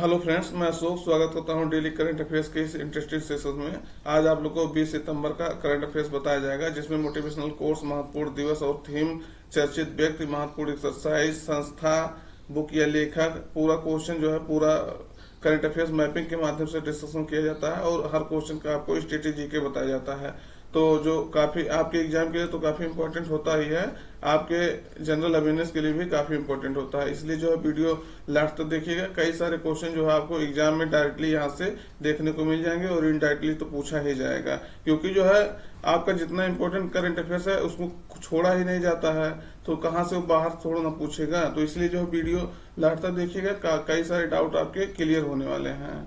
Hello friends, मैं अशोक स्वागत करता हूं डेली करंट अफेयर्स के इस इंटरेस्टिंग सेशन में। आज आप लोग को 20 सितंबर का करंट अफेयर्स बताया जाएगा, जिसमें मोटिवेशनल कोर्स, महत्वपूर्ण दिवस और थीम, चर्चित व्यक्ति, महत्वपूर्ण एक्सरसाइज, संस्था, बुक या लेखक, पूरा क्वेश्चन जो है पूरा करंट अफेयर्स मैपिंग के माध्यम से डिस्कशन किया जाता है और हर क्वेश्चन का आपको स्ट्रेटेजी के बताया जाता है। तो जो काफी आपके एग्जाम के लिए तो काफी इंपॉर्टेंट होता ही है, आपके जनरल अवेयरनेस के लिए भी काफी इंपॉर्टेंट होता है। इसलिए जो है वीडियो लास्ट तक देखिएगा। कई सारे क्वेश्चन जो है आपको एग्जाम में डायरेक्टली यहाँ से देखने को मिल जाएंगे और इनडायरेक्टली तो पूछा ही जाएगा, क्योंकि जो है आपका जितना इंपॉर्टेंट करंट अफेयर्स है उसको छोड़ा ही नहीं जाता है, तो कहाँ से वो बाहर थोड़ा ना पूछेगा। तो इसलिए जो वीडियो लास्ट तक देखिएगा, कई सारे डाउट आपके क्लियर होने वाले हैं।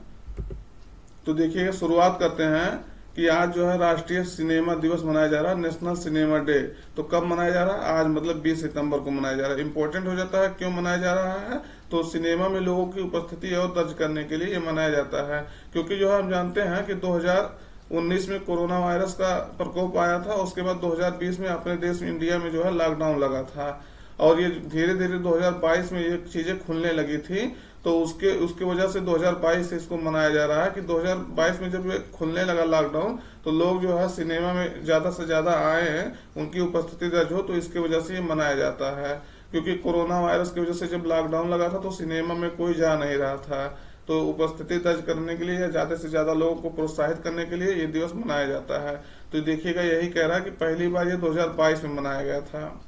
तो देखिएगा, शुरुआत करते हैं कि आज जो है राष्ट्रीय सिनेमा दिवस मनाया जा रहा है, नेशनल सिनेमा डे। तो कब मनाया जा रहा है? आज, मतलब 20 सितंबर को मनाया जा रहा है। इंपॉर्टेंट हो जाता है क्यों मनाया जा रहा है? तो सिनेमा में लोगों की उपस्थिति और दर्ज करने के लिए ये मनाया जाता है, क्योंकि जो है हम जानते हैं कि 2019 में कोरोना वायरस का प्रकोप आया था। उसके बाद 2020 में अपने देश में, इंडिया में जो है लॉकडाउन लगा था और ये धीरे धीरे 2022 में ये चीजें खुलने लगी थी। तो उसके वजह से 2022 से इसको मनाया जा रहा है कि 2022 में जब ये खुलने लगा लॉकडाउन, तो लोग जो है सिनेमा में ज्यादा से ज्यादा आए हैं, उनकी उपस्थिति दर्ज हो, तो इसकी वजह से ये मनाया जाता है। क्योंकि कोरोना वायरस की वजह से जब लॉकडाउन लगा था तो सिनेमा में कोई जा नहीं रहा था, तो उपस्थिति दर्ज करने के लिए या ज्यादा से ज्यादा लोगों को प्रोत्साहित करने के लिए ये दिवस मनाया जाता है। तो देखिएगा, यही कह रहा है कि पहली बार ये 2022 में मनाया गया था।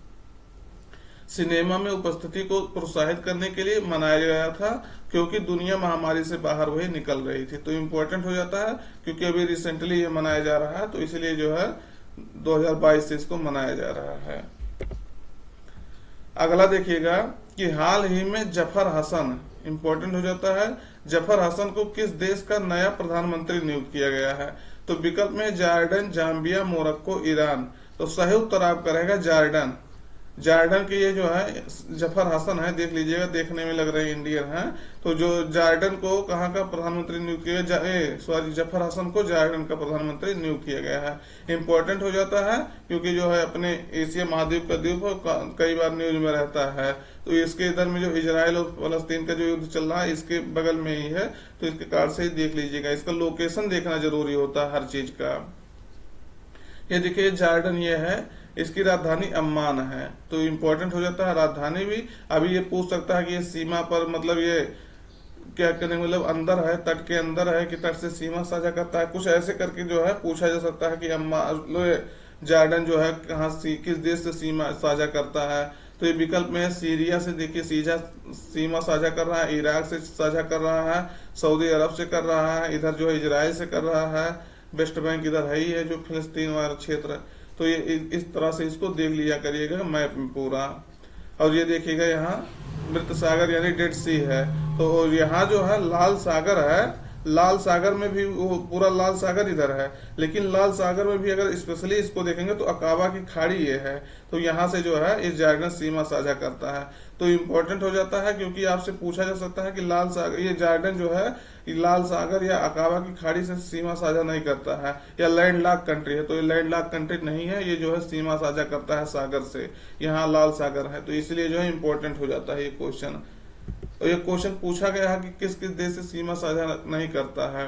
सिनेमा में उपस्थिति को प्रोत्साहित करने के लिए मनाया गया था, क्योंकि दुनिया महामारी से बाहर वही निकल रही थी। तो इम्पोर्टेंट हो जाता है क्योंकि अभी रिसेंटली ये मनाया जा रहा है, तो इसलिए जो है 2022 से इसको मनाया जा रहा है। अगला देखिएगा कि हाल ही में जफर हसन, इम्पोर्टेंट हो जाता है, जफर हसन को किस देश का नया प्रधानमंत्री नियुक्त किया गया है? तो विकल्प में जॉर्डन, जाम्बिया, मोरक्को, ईरान। तो सही उत्तर आपका रहेगा जॉर्डन। जॉर्डन के ये जो है जफर हसन है, देख लीजिएगा, देखने में लग रहे इंडियन हैं। तो जो जॉर्डन को कहाँ का प्रधानमंत्री नियुक्त किया गया, सॉरी, जफर हसन को जॉर्डन का प्रधानमंत्री नियुक्त किया गया है। इंपॉर्टेंट हो जाता है क्योंकि जो है अपने एशिया महाद्वीप का द्वीप कई बार न्यूज में रहता है। तो इसके इधर में जो इजराइल और फलस्तीन का जो युद्ध चल रहा है, इसके बगल में ही है, तो इसके कार्ड से ही देख लीजिएगा। इसका लोकेशन देखना जरूरी होता है हर चीज का। ये देखिए, जॉर्डन ये है, इसकी राजधानी अम्मान है। तो इम्पोर्टेंट हो जाता है राजधानी भी। अभी ये पूछ सकता है कि ये सीमा पर, मतलब ये क्या करने, मतलब अंदर है, तट के अंदर है कि तट से सीमा साझा करता है, कुछ ऐसे करके जो है पूछा जा सकता है कि जॉर्डन जो है कहाँ किस देश से सीमा साझा करता है। तो ये विकल्प में है सीरिया से, देखिए सीधा सीमा साझा कर रहा है, इराक से साझा कर रहा है, सऊदी अरब से कर रहा है, इधर जो है इजराइल से कर रहा है, वेस्ट बैंक इधर है ही है जो फिलिस्तीन वाला क्षेत्र। तो ये इस तरह से इसको देख लिया करिएगा मैप में पूरा। और ये देखिएगा, यहाँ मृत सागर यानी डेड सी है। तो यहाँ जो है लाल सागर है, लाल सागर में भी वो पूरा लाल सागर इधर है, लेकिन लाल सागर में भी अगर स्पेशली इसको देखेंगे तो अकाबा की खाड़ी ये है। तो यहाँ से जो है इस जॉर्डन सीमा साझा करता है। तो इम्पोर्टेंट हो जाता है क्योंकि आपसे पूछा जा सकता है कि लाल सागर, ये जॉर्डन जो है लाल सागर या अकाबा की खाड़ी से सीमा साझा नहीं करता है, या लैंड लॉक कंट्री है। तो ये लैंड लॉक कंट्री नहीं है, ये जो है सीमा साझा करता है सागर से, यहाँ लाल सागर है। तो इसलिए जो है इम्पोर्टेंट हो जाता है ये क्वेश्चन। और ये क्वेश्चन पूछा गया है कि किस किस देश से सीमा साझा नहीं करता है।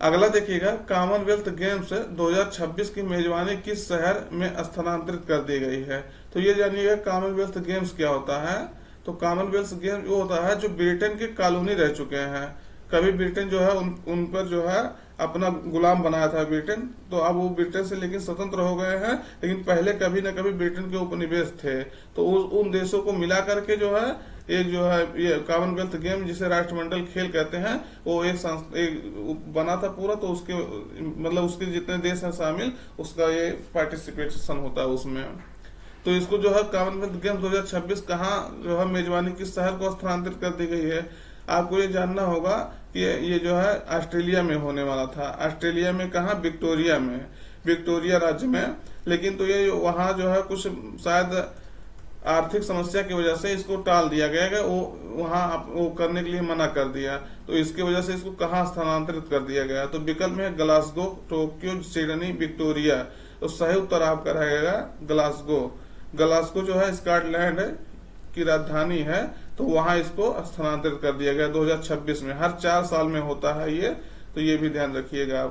अगला देखिएगा, कॉमनवेल्थ गेम्स 2026 की मेजबानी किस शहर में स्थानांतरित कर दी गई है? तो ये जानिएगा कॉमनवेल्थ गेम्स क्या होता है। तो कॉमनवेल्थ गेम्स वो होता है जो ब्रिटेन के कॉलोनी रह चुके हैं। कभी ब्रिटेन जो है उन पर जो है अपना गुलाम बनाया था ब्रिटेन, तो अब वो ब्रिटेन से लेकिन स्वतंत्र हो गए हैं, लेकिन पहले कभी न कभी ब्रिटेन के उपनिवेश थे। तो उन देशों को मिला करके जो है एक जो है ये कॉमनवेल्थ गेम, जिसे राष्ट्रमंडल खेल कहते हैं, वो एक बना था पूरा। तो उसके मतलब उसके जितने देश हैं शामिल, उसका ये पार्टिसिपेशन होता है उसमें। तो इसको जो है कॉमनवेल्थ गेम 2026 कहाँ जो है मेजबानी किस शहर को स्थानांतरित कर दी गई है? आपको ये जानना होगा कि ये जो है ऑस्ट्रेलिया में होने वाला था। ऑस्ट्रेलिया में कहा? विक्टोरिया में, विक्टोरिया राज्य में। लेकिन तो ये वहां जो है कुछ शायद आर्थिक समस्या की वजह से इसको टाल दिया गया है, वो वहां वो करने के लिए मना कर दिया। तो इसकी वजह से इसको कहाँ स्थानांतरित कर दिया गया? तो विकल्प में ग्लासगो, टोक्यो, सिडनी, विक्टोरिया। तो सही उत्तर आपका रहेगा ग्लासगो। ग्लासगो जो है स्कॉटलैंड की राजधानी है। तो वहां इसको स्थानांतरित कर दिया गया 2026 में। हर 4 साल में होता है ये, तो ये भी ध्यान रखिएगा।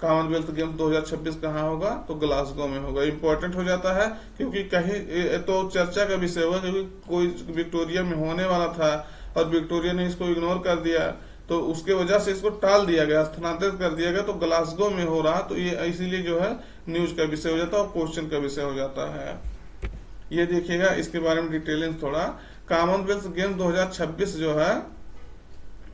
कॉमनवेल्थ गेम्स 2026 कहाँ होगा, तो ग्लासगो में होगा। इंपॉर्टेंट हो जाता है क्योंकि कहीं तो चर्चा का विषय होगा, क्योंकि कोई विक्टोरिया में होने वाला था और विक्टोरिया ने इसको इग्नोर कर दिया, तो उसके वजह से इसको टाल दिया गया, स्थानांतरित कर दिया गया, तो ग्लासगो में हो रहा, तो ये इसीलिए जो है न्यूज का विषय हो जाता है और क्वेश्चन का विषय हो जाता है। ये देखिएगा, इसके बारे में डिटेलिंग थोड़ा। कॉमनवेल्थ गेम 2026 जो है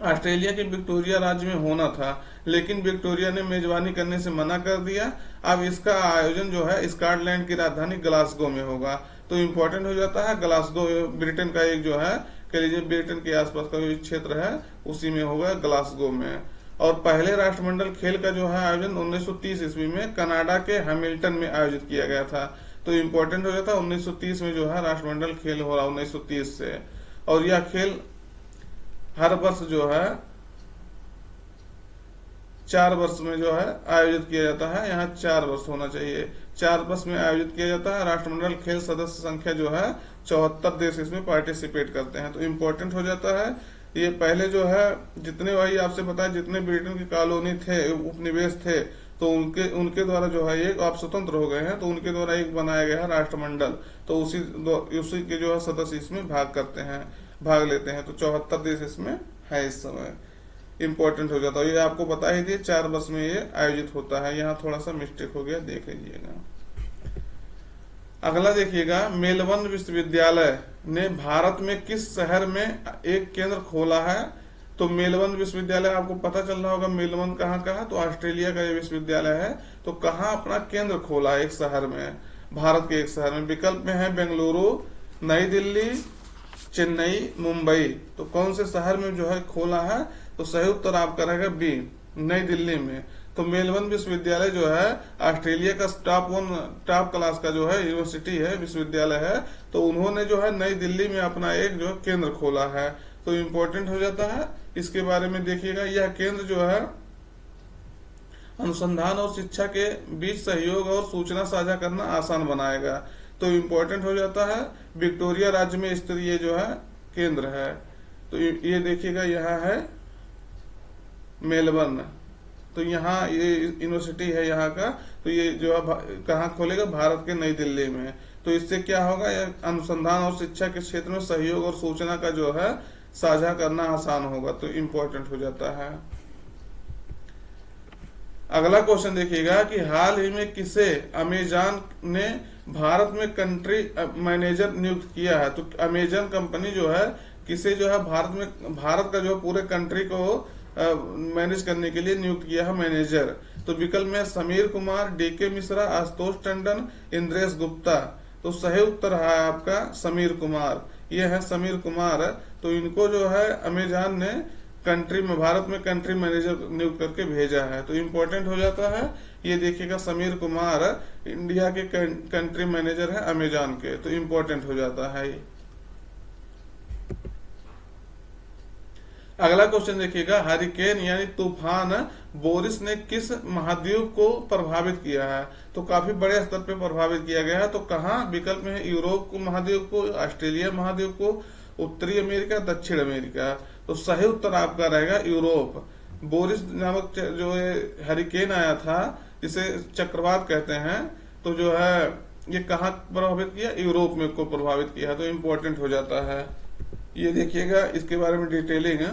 ऑस्ट्रेलिया के विक्टोरिया राज्य में होना था, लेकिन विक्टोरिया ने मेजबानी करने से मना कर दिया। अब इसका आयोजन जो है स्कॉटलैंड की राजधानी ग्लासगो में होगा। तो इम्पोर्टेंट हो जाता है, ग्लासगो ब्रिटेन का एक जो है, कह लीजिए ब्रिटेन के आसपास का जो क्षेत्र है उसी में होगा, ग्लासगो में। और पहले राष्ट्रमंडल खेल का जो है आयोजन 1930 ईस्वी में कनाडा के हैमिल्टन में आयोजित किया गया था। तो इम्पोर्टेंट हो जाता है 1930 में जो है राष्ट्रमंडल खेल हो रहा 1930 से। और यह खेल हर वर्ष जो है 4 वर्ष में जो है आयोजित किया जाता है। यहाँ 4 वर्ष होना चाहिए, 4 वर्ष में आयोजित किया जाता है। राष्ट्रमंडल खेल सदस्य संख्या जो है 74 देश इसमें पार्टिसिपेट करते हैं। तो इम्पोर्टेंट हो जाता है। ये पहले जो है जितने, वही आपसे पता है, जितने ब्रिटेन की कॉलोनी थे, उपनिवेश थे, तो उनके द्वारा जो है एक, आप स्वतंत्र हो गए हैं, तो उनके द्वारा एक बनाया गया है राष्ट्रमंडल। तो उसी के जो है सदस्य इसमें भाग लेते हैं। तो 74 देश इसमें है इस समय। इम्पोर्टेंट हो जाता है, ये आपको बता ही दिए, 4 वर्ष में ये आयोजित होता है। यहाँ थोड़ा सा मिस्टेक हो गया, देख लीजिएगा। अगला देखिएगा, मेलबर्न विश्वविद्यालय ने भारत में किस शहर में एक केंद्र खोला है। तो मेलबर्न विश्वविद्यालय, आपको पता चल रहा होगा मेलबर्न कहाँ का है, तो ऑस्ट्रेलिया का ये विश्वविद्यालय है। तो कहाँ अपना केंद्र खोला है, एक शहर में, भारत के एक शहर में। विकल्प में है बेंगलुरु, नई दिल्ली, चेन्नई, मुंबई। तो कौन से शहर में जो है खोला है, तो सही उत्तर आपका रहेगा बी, नई दिल्ली में। तो मेलबर्न विश्वविद्यालय जो है ऑस्ट्रेलिया का टॉप क्लास का जो है यूनिवर्सिटी है, विश्वविद्यालय है। तो उन्होंने जो है नई दिल्ली में अपना एक जो केंद्र खोला है। तो इम्पोर्टेंट हो जाता है, इसके बारे में देखिएगा। यह केंद्र जो है अनुसंधान और शिक्षा के बीच सहयोग और सूचना साझा करना आसान बनाएगा। तो इम्पोर्टेंट हो जाता है, विक्टोरिया राज्य में स्थित ये जो है केंद्र है। तो ये देखिएगा, यहाँ है मेलबर्न। तो यहाँ ये यूनिवर्सिटी है यहाँ का। तो ये जो है कहाँ खोलेगा, भारत के नई दिल्ली में। तो इससे क्या होगा, अनुसंधान और शिक्षा के क्षेत्र में सहयोग और सूचना का जो है साझा करना आसान होगा। तो इम्पोर्टेंट हो जाता है। अगला क्वेश्चन देखिएगा कि हाल ही में किसे अमेजन ने भारत में कंट्री मैनेजर नियुक्त किया है। तो अमेजन कंपनी जो है किसे जो है भारत का जो पूरे कंट्री को मैनेज करने के लिए नियुक्त किया है मैनेजर। तो विकल्प में समीर कुमार, डीके मिश्रा, आशुतोष टंडन, इंद्रेश गुप्ता। तो सही उत्तर है आपका समीर कुमार, ये है समीर कुमार। तो इनको जो है अमेजन ने भारत में कंट्री मैनेजर नियुक्त करके भेजा है। तो इम्पोर्टेंट हो जाता है, ये देखिएगा समीर कुमार इंडिया के कंट्री मैनेजर है अमेजन के। तो इम्पोर्टेंट हो जाता है ये। अगला क्वेश्चन देखिएगा, हरिकेन यानी तूफान बोरिस ने किस महाद्वीप को प्रभावित किया है। तो काफी बड़े स्तर पे प्रभावित किया गया है। तो कहाँ, विकल्प में है यूरोप को महाद्वीप को, ऑस्ट्रेलिया महाद्वीप को, उत्तरी अमेरिका, दक्षिण अमेरिका। तो सही उत्तर आपका रहेगा यूरोप। बोरिस नामक जो हरिकेन आया था, जिसे चक्रवात कहते हैं, तो जो है ये कहाँ प्रभावित किया, यूरोप में को प्रभावित किया है। तो इम्पोर्टेंट हो जाता है, ये देखिएगा, इसके बारे में डिटेलिंग है।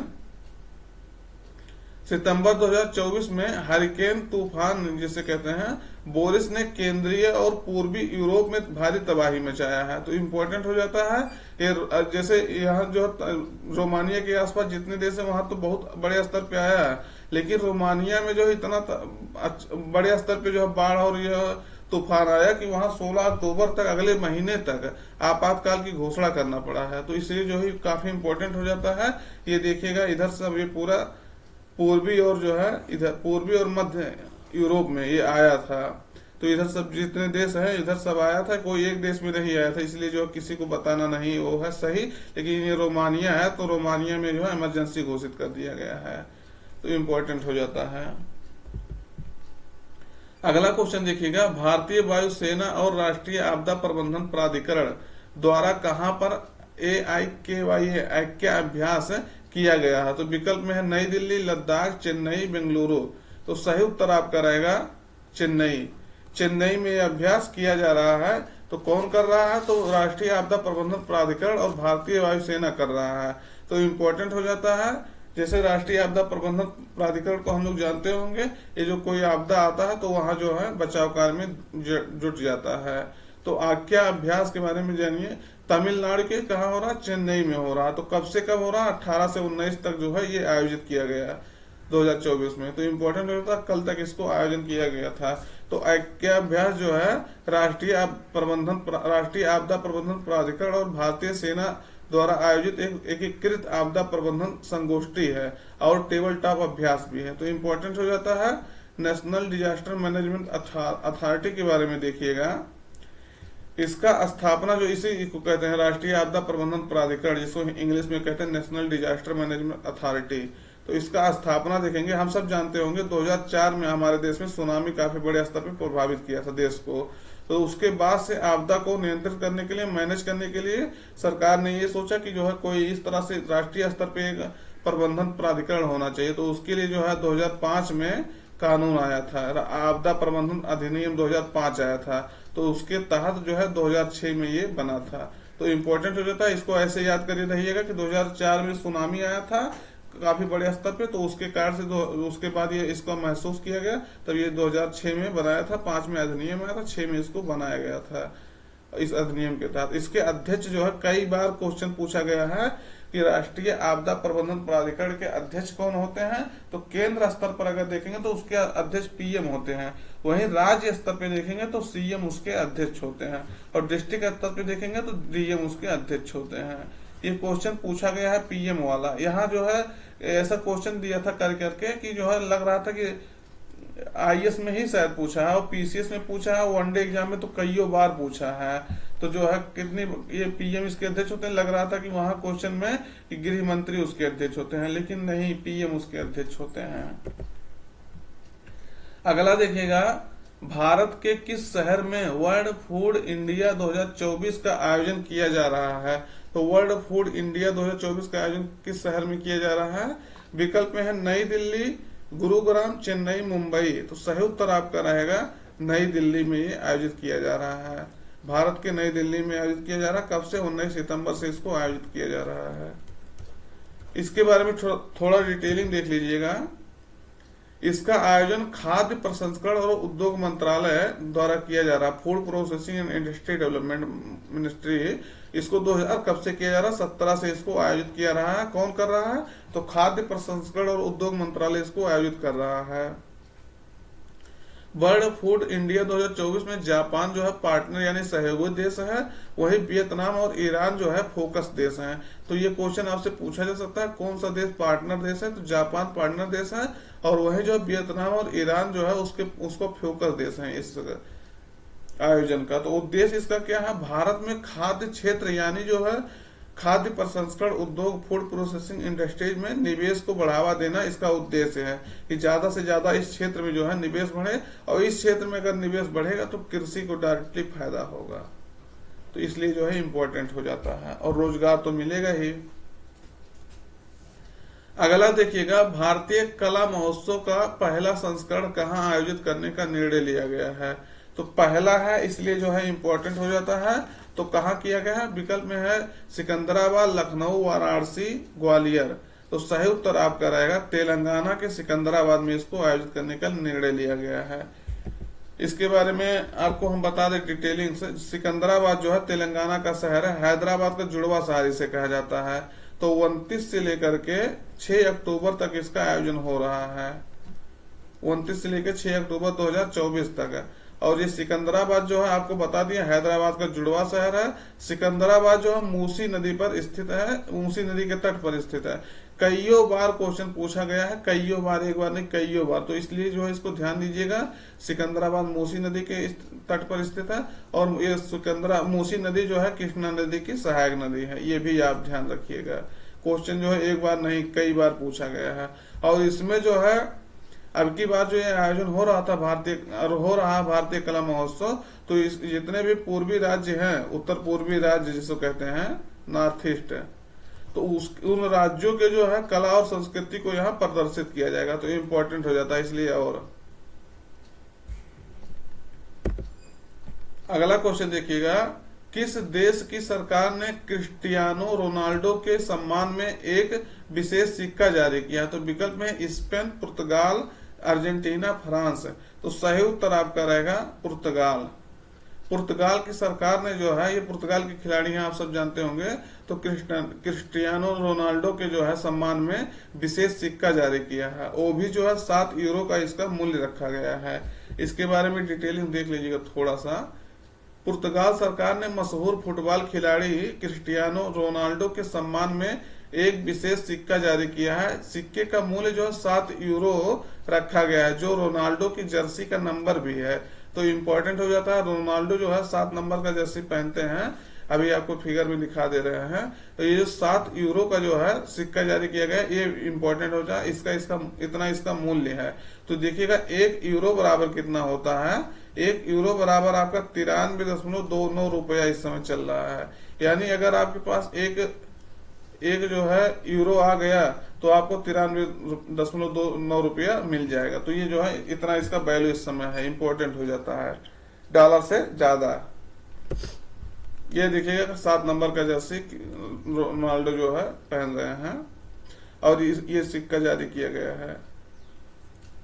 सितंबर 2024 में हरिकेन तूफान जिसे कहते हैं बोरिस ने केंद्रीय और पूर्वी यूरोप में भारी तबाही मचाया है। तो इम्पोर्टेंट हो जाता है, ये जैसे यहाँ जो रोमानिया के आसपास जितने देश है वहां तो बहुत बड़े स्तर पे आया है, लेकिन रोमानिया में जो इतना बड़े स्तर पे जो है बाढ़ और यह तूफान आया कि वहां 16 अक्टूबर तक, अगले महीने तक आपातकाल की घोषणा करना पड़ा है। तो इसलिए जो है काफी इम्पोर्टेंट हो जाता है। ये देखिएगा, इधर सब ये पूरा पूर्वी और जो है इधर पूर्वी और मध्य यूरोप में ये आया था। तो इधर सब जितने देश हैं इधर सब आया था, कोई एक देश में नहीं आया था। इसलिए जो किसी को बताना नहीं वो है सही, लेकिन ये रोमानिया है तो रोमानिया में जो है इमरजेंसी घोषित कर दिया गया है। तो इम्पोर्टेंट हो जाता है। अगला क्वेश्चन देखिएगा, भारतीय वायुसेना और राष्ट्रीय आपदा प्रबंधन प्राधिकरण द्वारा कहां पर AIKYA ऐक्या अभ्यास किया गया है। तो विकल्प में है नई दिल्ली, लद्दाख, चेन्नई, बेंगलुरु। तो सही उत्तर आपका रहेगा चेन्नई। चेन्नई में यह अभ्यास किया जा रहा है। तो कौन कर रहा है? तो राष्ट्रीय आपदा प्रबंधन प्राधिकरण और भारतीय वायुसेना कर रहा है। तो इम्पोर्टेंट हो जाता है। जैसे राष्ट्रीय आपदा प्रबंधन प्राधिकरण को हम लोग जानते होंगे, ये जो कोई आपदा आता है तो वहां जो है बचाव कार्य में जुट जाता है। तो आख्या अभ्यास के बारे में जानिए। तमिलनाडु के कहाँ हो रहा? चेन्नई में हो रहा। तो कब से कब हो रहा? 18 से 19 तक जो है ये आयोजित किया गया 2024 में। तो इम्पोर्टेंट होता है, कल तक इसको आयोजन किया गया था। तो आख्या अभ्यास जो है राष्ट्रीय आपदा प्रबंधन प्राधिकरण और भारतीय सेना द्वारा आयोजित एक एकीकृत आपदा प्रबंधन संगोष्ठी है और टेबल टॉप अभ्यास भी है। तो इम्पोर्टेंट हो जाता है। नेशनल डिजास्टर मैनेजमेंट अथॉरिटी के बारे में देखिएगा। इसका स्थापना जो इसी को कहते हैं राष्ट्रीय आपदा प्रबंधन प्राधिकरण, जिसको इंग्लिश में कहते हैं नेशनल डिजास्टर मैनेजमेंट अथॉरिटी। तो इसका स्थापना देखेंगे, हम सब जानते होंगे 2004 में हमारे देश में सुनामी काफी बड़े स्तर पर प्रभावित किया था देश को। तो उसके बाद से आपदा को नियंत्रित करने के लिए, मैनेज करने के लिए सरकार ने ये सोचा कि जो है कोई इस तरह से राष्ट्रीय स्तर पे एक प्रबंधन प्राधिकरण होना चाहिए। तो उसके लिए जो है 2005 में कानून आया था, आपदा प्रबंधन अधिनियम 2005 आया था। तो उसके तहत जो है 2006 में ये बना था। तो इम्पोर्टेंट हो जाता है, इसको ऐसे याद कर रहिएगा कि 2004 में सुनामी आया था काफी बड़े स्तर पे, तो उसके कारण से उसके बाद ये इसको महसूस किया गया, तब ये 2006 में बनाया था। 5 में अधिनियम आया था, 6 में इसको बनाया गया था इस अधिनियम के तहत। इसके अध्यक्ष जो है, कई बार क्वेश्चन पूछा गया है कि राष्ट्रीय आपदा प्रबंधन प्राधिकरण के अध्यक्ष कौन होते हैं? तो केंद्र स्तर पर अगर देखेंगे तो उसके अध्यक्ष PM होते हैं। वहीं राज्य स्तर पे देखेंगे तो CM उसके अध्यक्ष होते हैं, और डिस्ट्रिक्ट स्तर पे देखेंगे तो DM उसके अध्यक्ष होते हैं। ये क्वेश्चन पूछा गया है PM वाला। यहाँ जो है ऐसा क्वेश्चन दिया था कर करके कि जो है लग रहा था कि IAS में ही शायद पूछा है और PCS में पूछा है, वनडे एग्जाम में तो कई बार पूछा है। तो जो है कितनी ये PM इसके अध्यक्ष होते हैं, लग रहा था कि वहां क्वेश्चन में कि गृह मंत्री उसके अध्यक्ष होते हैं, लेकिन नहीं, PM उसके अध्यक्ष होते हैं। अगला देखिएगा, भारत के किस शहर में वर्ल्ड फूड इंडिया 2024 का आयोजन किया जा रहा है? तो वर्ल्ड फूड इंडिया 2024 का आयोजन किस शहर में किया जा रहा है? विकल्प में है नई दिल्ली, गुरुग्राम, चेन्नई, मुंबई। तो सही उत्तर आपका रहेगा नई दिल्ली में ये आयोजित किया जा रहा है। भारत के नई दिल्ली में आयोजित किया जा रहा है। कब से? 19 सितंबर से इसको आयोजित किया जा रहा है। इसके बारे में थोड़ा डिटेलिंग देख लीजिएगा। इसका आयोजन खाद्य प्रसंस्करण और उद्योग मंत्रालय द्वारा किया जा रहा है। Food processing and industry development ministry इसको 2000 कब से किया जा रहा है? 17 से इसको आयोजित किया रहा है। कौन कर रहा है? तो खाद्य प्रसंस्करण और उद्योग मंत्रालय इसको आयोजित कर रहा है। वर्ल्ड फूड इंडिया 2024 में जापान जो है पार्टनर यानी सहयोगी देश है, वही वियतनाम और ईरान जो है फोकस देश हैं। तो ये क्वेश्चन आपसे पूछा जा सकता है, कौन सा देश पार्टनर देश है? तो जापान पार्टनर देश है, और वही जो वियतनाम और ईरान जो है उसको फोकस देश है इस आयोजन का। तो उद्देश्य इसका क्या है? भारत में खाद्य क्षेत्र यानी जो है खाद्य प्रसंस्करण उद्योग, फूड प्रोसेसिंग इंडस्ट्रीज में निवेश को बढ़ावा देना इसका उद्देश्य है कि ज्यादा से ज्यादा इस क्षेत्र में जो है निवेश बढ़े, और इस क्षेत्र में अगर निवेश बढ़ेगा तो कृषि को डायरेक्टली फायदा होगा। तो इसलिए जो है इम्पोर्टेंट हो जाता है, और रोजगार तो मिलेगा ही। अगला देखिएगा, भारतीय कला महोत्सव का पहला संस्करण कहाँ आयोजित करने का निर्णय लिया गया है? तो पहला है इसलिए जो है इम्पोर्टेंट हो जाता है। तो कहाँ किया गया है? विकल्प में है सिकंदराबाद, लखनऊ, वाराणसी, ग्वालियर। तो सही उत्तर आपका रहेगा तेलंगाना के सिकंदराबाद में इसको आयोजित करने का निर्णय लिया गया है। इसके बारे में आपको हम बता दें डिटेलिंग से। सिकंदराबाद जो है तेलंगाना का शहर है, हैदराबाद का जुड़वा शहर इसे कहा जाता है। तो 29 से लेकर के 6 अक्टूबर तक इसका आयोजन हो रहा है। 29 से लेकर 6 अक्टूबर 2024 तक है। और ये सिकंदराबाद जो है आपको बता दिया हैदराबाद का जुड़वा शहर है। सिकंदराबाद जो है मूसी नदी पर स्थित है, मूसी नदी के तट पर स्थित है। कईयों बार क्वेश्चन पूछा गया है, कईयों बार, एक बार नहीं कईयों बार। तो इसलिए जो है इसको ध्यान दीजिएगा, सिकंदराबाद मूसी नदी के तट पर स्थित है, और ये मूसी नदी जो है कृष्णा नदी की सहायक नदी है, ये भी आप ध्यान रखिएगा। क्वेश्चन जो है एक बार नहीं कई बार पूछा गया है। और इसमें जो है अब की बार जो ये आयोजन हो रहा था भारतीय कला महोत्सव, तो इस जितने भी पूर्वी राज्य हैं, उत्तर पूर्वी राज्य जिसको कहते हैं, नॉर्थ ईस्ट। तो उन राज्यों के जो है कला और संस्कृति को यहाँ प्रदर्शित किया जाएगा, तो इम्पोर्टेंट हो जाता है इसलिए। और अगला क्वेश्चन देखिएगा, किस देश की सरकार ने क्रिस्टियानो रोनाल्डो के सम्मान में एक विशेष सिक्का जारी किया? तो विकल्प में स्पेन, पुर्तगाल, अर्जेंटीना, फ्रांस। तो सही उत्तर आपका रहेगा पुर्तगाल। पुर्तगाल की सरकार ने जो है, ये पुर्तगाल के खिलाड़ी हैं आप सब जानते होंगे, तो क्रिस्टियानो रोनाल्डो के जो है सम्मान में विशेष सिक्का जारी किया है। वो भी जो है 7 यूरो का इसका मूल्य रखा गया है। इसके बारे में डिटेलिंग देख लीजिएगा थोड़ा सा। पुर्तगाल सरकार ने मशहूर फुटबॉल खिलाड़ी क्रिस्टियानो रोनाल्डो के सम्मान में एक विशेष सिक्का जारी किया है। सिक्के का मूल्य जो है 7 यूरो रखा गया है, जो रोनाल्डो की जर्सी का नंबर भी है। तो इम्पोर्टेंट हो जाता है, रोनाल्डो जो है 7 नंबर का जर्सी पहनते हैं, अभी आपको फिगर में दिखा दे रहे हैं। तो ये जो 7 यूरो का जो है सिक्का जारी किया गया, ये इम्पोर्टेंट हो जाए। इसका इतना इसका मूल्य है। तो देखिएगा 1 यूरो बराबर कितना होता है? 1 यूरो बराबर आपका 93.29 रुपया इस समय चल रहा है। यानी अगर आपके पास एक जो है यूरो आ गया तो आपको 93.29 रुपया मिल जाएगा। तो ये जो है इतना इसका वैल्यू इस समय है, इंपॉर्टेंट हो जाता है, डॉलर से ज्यादा। ये देखिएगा 7 नंबर का जर्सी रोनाल्डो जो है पहन रहे हैं, और ये सिक्का जारी किया गया है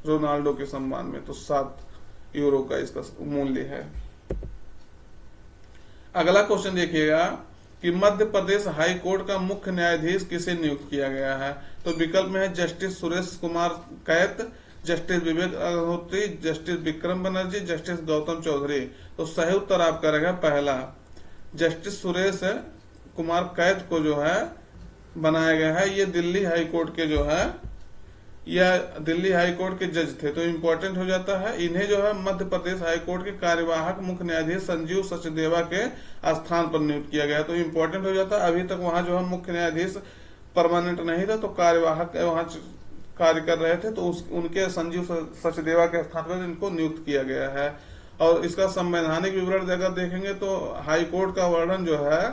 रोनाल्डो के सम्मान में। तो 7 यूरो का इसका मूल्य है। अगला क्वेश्चन देखिएगा कि मध्य प्रदेश हाई कोर्ट का मुख्य न्यायाधीश किसे नियुक्त किया गया है? तो विकल्प में है जस्टिस सुरेश कुमार कैत, justice Vivek Agnihotri, justice Vikram Banerjee, justice Gautam Chaudhary. तो सही उत्तर आपका रहेगा पहला, जस्टिस सुरेश कुमार कैत को जो है बनाया गया है। ये दिल्ली हाई कोर्ट के जो है, यह दिल्ली हाई कोर्ट के जज थे। तो इम्पोर्टेंट हो जाता है। इन्हें जो है मध्य प्रदेश हाई कोर्ट के कार्यवाहक मुख्य न्यायाधीश संजीव सचदेवा के स्थान पर नियुक्त किया गया। तो इम्पोर्टेंट हो जाता है। अभी तक वहां जो है मुख्य न्यायाधीश परमानेंट नहीं था, तो कार्यवाहक वहां कार्य कर रहे थे, तो उनके संजीव सचदेवा के स्थान पर इनको नियुक्त किया गया है। और इसका संवैधानिक विवरण अगर देखेंगे तो हाई कोर्ट का वर्णन जो है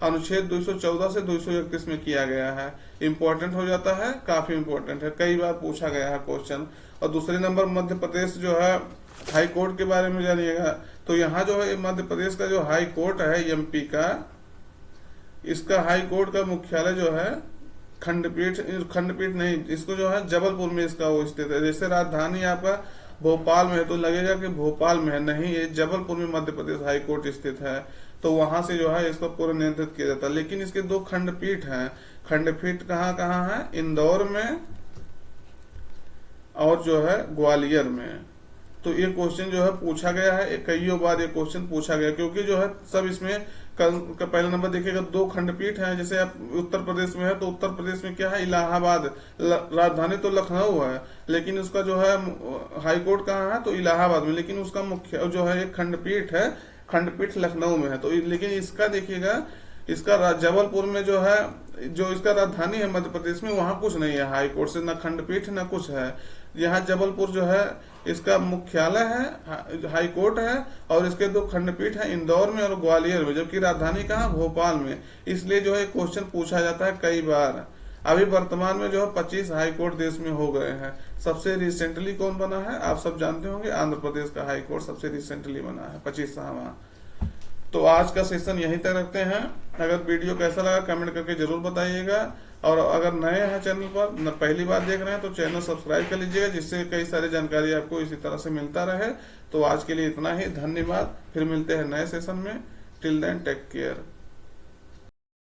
अनुच्छेद 214 से 231 में किया गया है। इम्पोर्टेंट हो जाता है, काफी इम्पोर्टेंट है, कई बार पूछा गया है क्वेश्चन। और दूसरे नंबर मध्य प्रदेश जो है हाई कोर्ट के बारे में जानिएगा। तो यहाँ जो है मध्य प्रदेश का जो हाई कोर्ट है एमपी का, इसका हाई कोर्ट का मुख्यालय जो है खंडपीठ नहीं, इसको जो है जबलपुर में इसका वो स्थित है। जैसे राजधानी आपका भोपाल में है तो लगेगा कि भोपाल में है, नहीं, ये जबलपुर में मध्य प्रदेश हाई कोर्ट स्थित है। तो वहां से जो है इसको पूरा नियंत्रित किया जाता है। लेकिन इसके 2 खंडपीठ हैं। खंडपीठ कहाँ कहाँ है? इंदौर में और जो है ग्वालियर में। तो ये क्वेश्चन जो है पूछा गया है, कईयों बार ये क्वेश्चन पूछा गया, क्योंकि जो है सब इसमें का पहला नंबर देखिएगा 2 खंडपीठ हैं। जैसे आप उत्तर प्रदेश में है तो उत्तर प्रदेश में क्या है? इलाहाबाद। राजधानी तो लखनऊ है, लेकिन उसका जो है हाई कोर्ट कहाँ है? तो इलाहाबाद में। लेकिन उसका मुख्य जो है एक खंडपीठ है, खंडपीठ लखनऊ में है। तो लेकिन इसका देखिएगा, इसका जबलपुर में जो है, जो इसका राजधानी है मध्य प्रदेश में, वहां कुछ नहीं है हाई कोर्ट से, न खंडपीठ न कुछ है। यहाँ जबलपुर जो है इसका मुख्यालय है, हाई कोर्ट है, और इसके 2 खंडपीठ है इंदौर में और ग्वालियर में, जबकि राजधानी कहाँ? भोपाल में। इसलिए जो है क्वेश्चन पूछा जाता है कई बार। अभी वर्तमान में जो है 25 हाई कोर्ट देश में हो गए हैं। सबसे रिसेंटली कौन बना है? आप सब जानते होंगे, आंध्र प्रदेश का हाई कोर्ट सबसे रिसेंटली बना है, 25वां। तो आज का सेशन यहीं तक रखते हैं। अगर वीडियो कैसा लगा कमेंट करके जरूर बताइएगा, और अगर नए हैं चैनल पर, पहली बार देख रहे हैं, तो चैनल सब्सक्राइब कर लीजिएगा, जिससे कई सारी जानकारी आपको इसी तरह से मिलता रहे। तो आज के लिए इतना ही, धन्यवाद। फिर मिलते हैं नए सेशन में। Till then take care.